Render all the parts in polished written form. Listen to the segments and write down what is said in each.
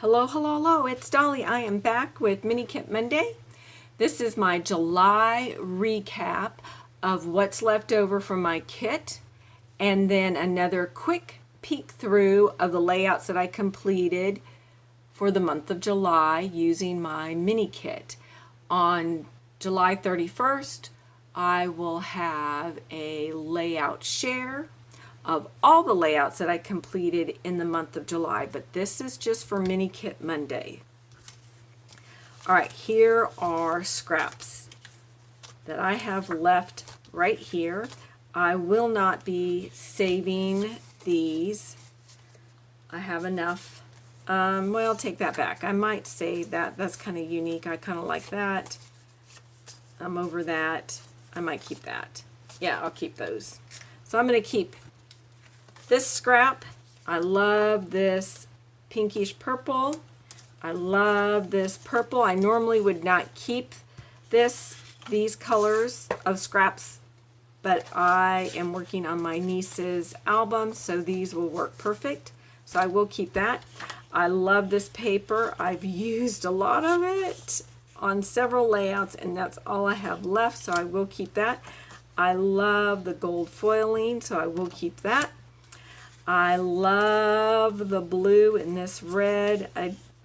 Hello, hello, hello, it's Dolly. I am back with Mini Kit Monday. This is my July recap of what's left over from my kit, and then another quick peek through of the layouts that I completed for the month of July using my mini kit. On July 31st, I will have a layout share of all the layouts that I completed in the month of July, but this is just for Mini Kit Monday. All right, here are scraps that I have left right here. I will not be saving these. I have enough. Well, take that back. I might save that. That's kind of unique. I kind of like that. I'm over that. I might keep that. Yeah, I'll keep those. So I'm going to keep this scrap. I love this pinkish purple. I love this purple. I normally would not keep these colors of scraps, but I am working on my niece's album, so these will work perfect. So I will keep that. I love this paper. I've used a lot of it on several layouts, and that's all I have left, so I will keep that. I love the gold foiling, so I will keep that. I love the blue and this red.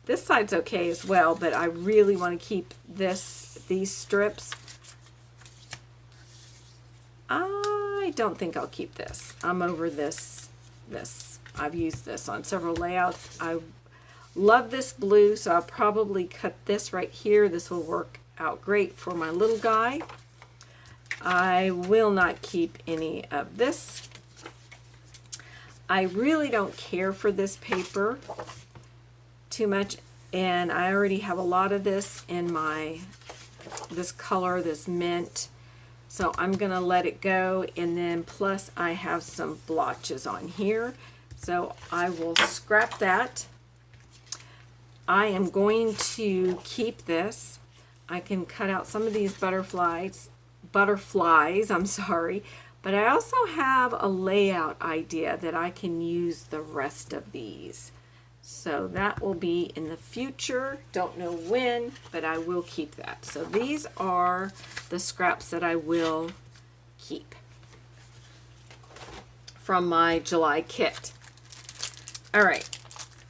This side's okay as well, but I really want to keep these strips. I don't think I'll keep this. I'm over this. I've used this on several layouts. I love this blue, so I'll probably cut this right here. This will work out great for my little guy. I will not keep any of this. I really don't care for this paper too much, and I already have a lot of this in this color, this mint, so I'm gonna let it go. And then plus I have some blotches on here, so I will scrap that. I am going to keep this. I can cut out some of these butterflies, I'm sorry. But I also have a layout idea that I can use the rest of these. So that will be in the future. Don't know when, but I will keep that. So these are the scraps that I will keep from my July kit. All right.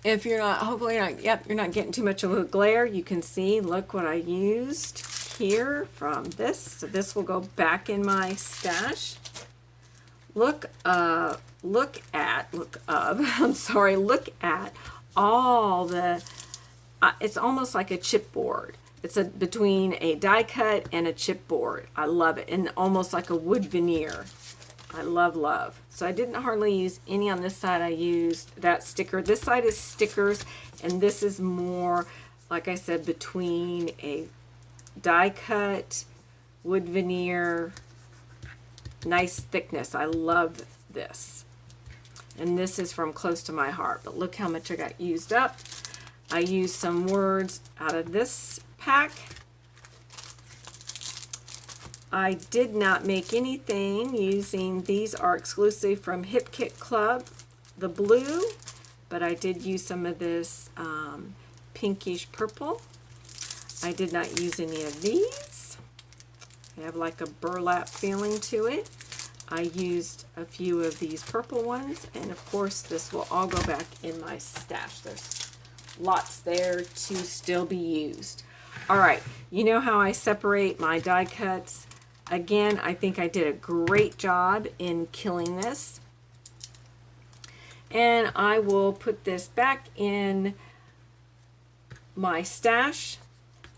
If you're not, hopefully you're not, yep, you're not getting too much of a glare. You can see, look what I used here from this. So this will go back in my stash. Look at all the, it's almost like a chipboard. It's between a die cut and a chipboard. I love it. And almost like a wood veneer. I love. So I didn't hardly use any on this side. I used that sticker. This side is stickers, and this is more, like I said, between a die cut, wood veneer, nice thickness. I love this. And this is from Close to My Heart. But look how much I got used up. I used some words out of this pack. I did not make anything using, these are exclusive from Hip Kit Club, the blue, but I did use some of this pinkish purple. I did not use any of these. They have like a burlap feeling to it. I used a few of these purple ones, and of course this will all go back in my stash. There's lots there to still be used. All right, you know how I separate my die cuts. Again, I think I did a great job in killing this. And I will put this back in my stash.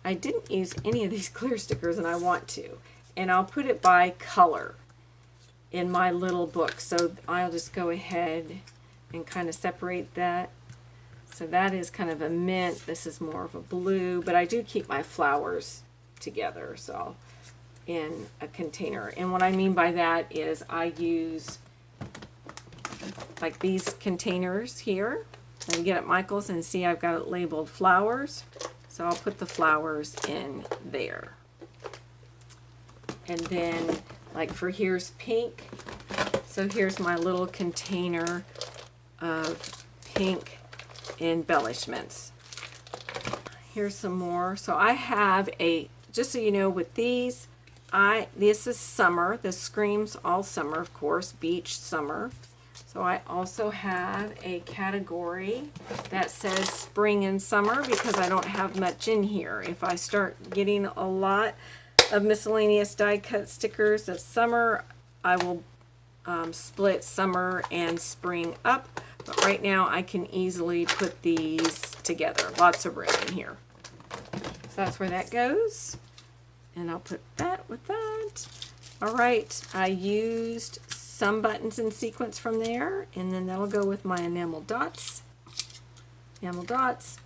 I didn't use any of these clear stickers, and I want to. And I'll put it by color in my little book. So I'll just go ahead and kind of separate that. So that is kind of a mint. This is more of a blue, but I do keep my flowers together, so in a container. And what I mean by that is I use like these containers here. I get at Michael's and see I've got it labeled flowers. So I'll put the flowers in there. And then like for here's pink. So here's my little container of pink embellishments. here's some more. So I have just so you know, with these, this is summer. This screams all summer, of course, beach summer. So I also have a category that says spring and summer because I don't have much in here. If I start getting a lot of miscellaneous die cut stickers of summer, I will split summer and spring up. But right now I can easily put these together. Lots of room in here. So that's where that goes. And I'll put that with that. All right, I used some buttons in sequence from there, and then that'll go with my enamel dots. Enamel dots.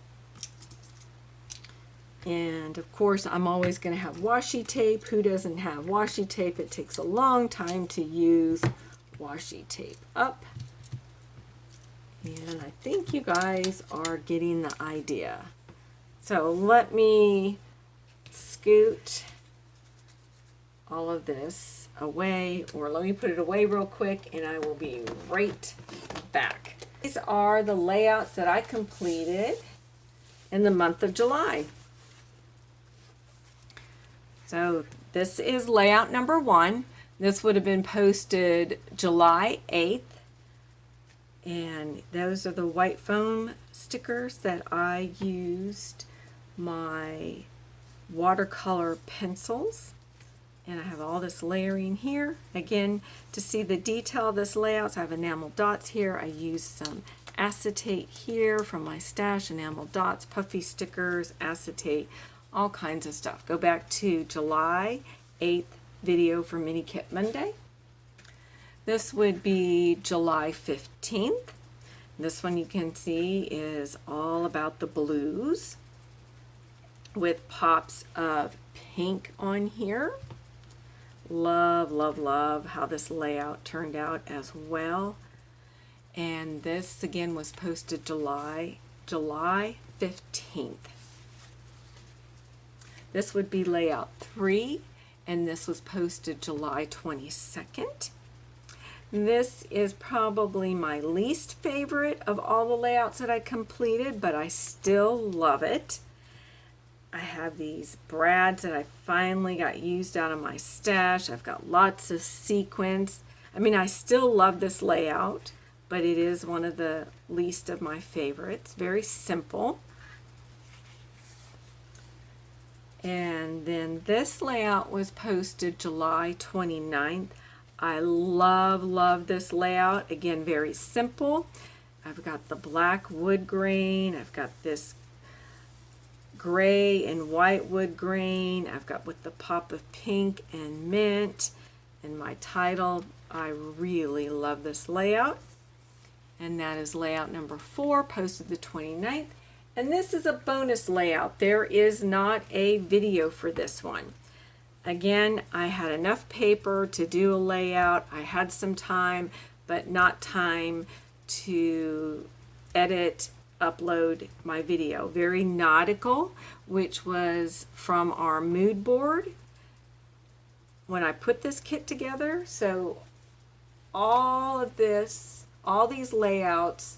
And of course, I'm always going to have washi tape. Who doesn't have washi tape? It takes a long time to use washi tape up. And I think you guys are getting the idea. So let me scoot all of this away, or let me put it away real quick and I will be right back. These are the layouts that I completed in the month of July. So this is layout number 1. This would have been posted July 8th. And those are the white foam stickers that I used my watercolor pencils. And I have all this layering here. Again, to see the detail of this layout, so I have enamel dots here. I used some acetate here from my stash, enamel dots, puffy stickers, acetate, all kinds of stuff. Go back to July 8th video for Mini Kit Monday. This would be July 15th. This one you can see is all about the blues with pops of pink on here. Love, love, love how this layout turned out as well. And this again was posted July 15th. This would be layout 3, and this was posted July 22nd. This is probably my least favorite of all the layouts that I completed, but I still love it. I have these brads that I finally got used out of my stash. I've got lots of sequins. I mean, I still love this layout, but it is one of the least of my favorites. Very simple. And then this layout was posted July 29th. I love this layout. Again, very simple. I've got the black wood grain. I've got this gray and white wood grain. I've got with the pop of pink and mint. And my title, I really love this layout. And that is layout number 4, posted the 29th. And this is a bonus layout. There is not a video for this one. Again, I had enough paper to do a layout. I had some time, but not time to edit, upload my video. Very nautical, which was from our mood board when I put this kit together. So all of this, all these layouts,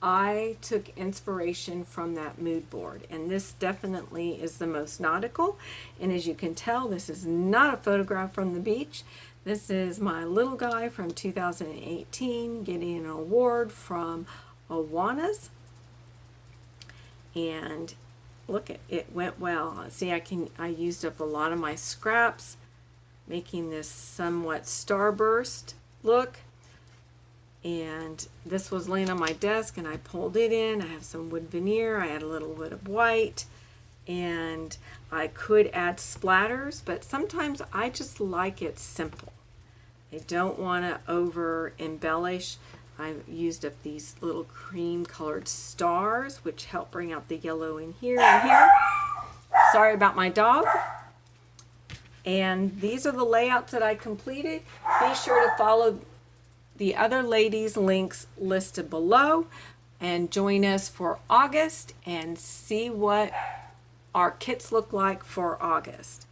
I took inspiration from that mood board, and this definitely is the most nautical. And as you can tell, this is not a photograph from the beach. This is my little guy from 2018 getting an award from Awanas. And look, it went well. See, I used up a lot of my scraps, making this somewhat starburst look. And this was laying on my desk and I pulled it in. I have some wood veneer. I add a little bit of white, and I could add splatters, but sometimes I just like it simple. I don't want to over embellish. I've used up these little cream colored stars, which help bring out the yellow in here and here. Sorry about my dog. And these are the layouts that I completed. Be sure to follow the other ladies' links listed below and join us for August and see what our kits look like for August.